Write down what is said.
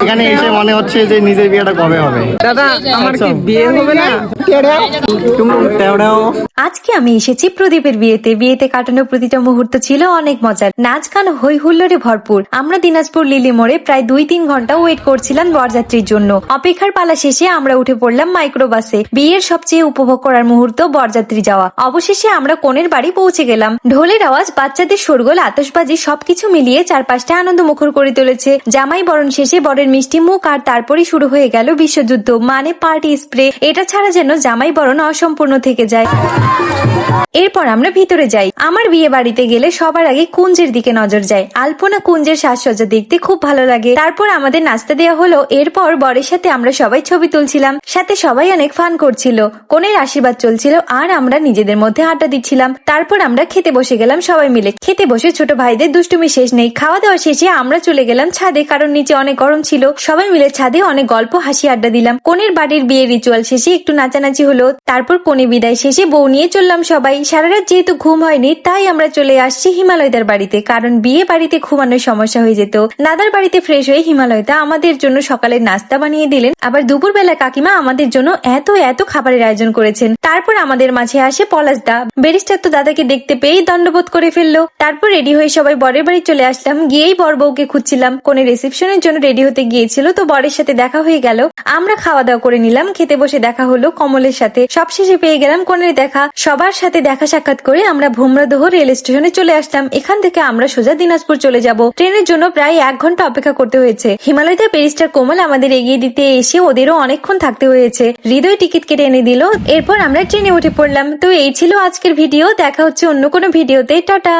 এখানে এসে মনে হচ্ছে যে নিজের বিয়েটা কবে হবে। দাদা আমার কি বিয়ে হবে না? আজকে আমি এসেছি প্রদীপের বিয়েতে কাটানো প্রতিটা মুহূর্ত ছিল অনেক মজার। নাচ গান হই হুল্লোড়ে ভরপুর। আমরা দিনাজপুর লিলি মোড়ে প্রায় 2-3 ঘন্টা ওয়েট করছিলাম বরযাত্রীর জন্য। অপেক্ষার পালা শেষে আমরা উঠে পড়লাম মাইক্রোবাসে। বিয়ের সবচেয়ে উপভোগ করার মুহূর্ত বরযাত্রী যাওয়া। অবশেষে আমরা কনের বাড়ি পৌঁছে গেলাম। ঢোলের আওয়াজ, বাচ্চাদের শোরগোল, আতশবাজি সবকিছু মিলিয়ে চারপাশটা আনন্দ মুখর করে তুলেছে। জামাই বরণ শেষে বরের মিষ্টি মুখ আর তারপরে শুরু হয়ে গেল বিশ্বযুদ্ধ, মানে পার্টি স্প্রে। এটা ছাড়া যেন জামাই বরণ অসম্পূর্ণ থেকে যায়। এরপর আমরা ভিতরে যাই। আমার বিয়ে বাড়িতে গেলে সবার আগে কুঞ্জের দিকে নজর যায়। আলপনা কুঞ্জের সাজসজ্জা দেখতে খুব ভালো লাগে। তারপর আমাদের নাস্তা দেওয়া হলো। এরপর বরের সাথে আমরা সবাই ছবি তুলছিলাম, সাথে সবাই অনেক ফান করছিল। কনের আশীর্বাদ চলছিল আর আমরা নিজেদের মধ্যে আড্ডা দিচ্ছিলাম। তারপর আমরা খেতে বসে গেলাম সবাই মিলে। খেতে বসে ছোট ভাইদের দুষ্টুমি শেষ নেই। খাওয়া দাওয়া শেষে আমরা চলে গেলাম ছাদে, কারণ নিচে অনেক গরম ছিল। সবাই মিলে ছাদে অনেক গল্প হাসি আড্ডা দিলাম। কনের বাড়ির বিয়ের রিচুয়াল শেষে একটু নাচানাচি হলো। তারপর কনে বিদায় শেষে বউ নিয়ে চললাম সবাই। সারা রাত যেহেতু ঘুম হয়নি, তাই আমরা চলে আসছি হিমালয়দার বাড়িতে, কারণ বিয়ে বাড়িতে ঘুমানোর সমস্যা হয়ে যেত। দাদার বাড়িতে ফ্রেশ হয়ে হিমালয়দা আমাদের জন্য সকালের নাস্তা বানিয়ে দিলেন। আবার দুপুরবেলা কাকিমা আমাদের জন্য এত খাবারের আয়োজন করেছেন। তারপর আমাদের মাঝে আসে পলাশ দা। ব্যারিস্টার তো দাদাকে দেখতে পেয়েই দণ্ডবোধ করে ফেললো। তারপর রেডি হয়ে সবাই বরের বাড়ি চলে আসলাম। গিয়েই বর বউকে খুঁজছিলাম। কোনে রিসেপশনের জন্য রেডি হতে গিয়েছিল, তো বরের সাথে দেখা হয়ে গেল। আমরা খাওয়া দাওয়া করে নিলাম। খেতে বসে দেখা হলো কমলের সাথে। সবশেষে পেয়ে গেলাম কনের দেখা। সবার সাথে দেখা সাক্ষাৎ করে আমরা ভোমরাদহ রেল স্টেশনে চলে আসলাম। এখান থেকে আমরা সোজা দিনাজপুর চলে যাব। ট্রেনের জন্য প্রায় 1 ঘন্টা অপেক্ষা করতে হয়েছে। হিমালয়দা ব্যারিস্টার কোমল আমাদের এগিয়ে দিতে এসে ওদেরও অনেকক্ষণ থাকতে হয়েছে। হৃদয় টিকিট কেটে এনে দিল। এরপর আমরা ট্রেনে উঠে পড়লাম। তো এই ছিল আজকের ভিডিও। দেখা হচ্ছে অন্য কোনো ভিডিওতে। টাটা।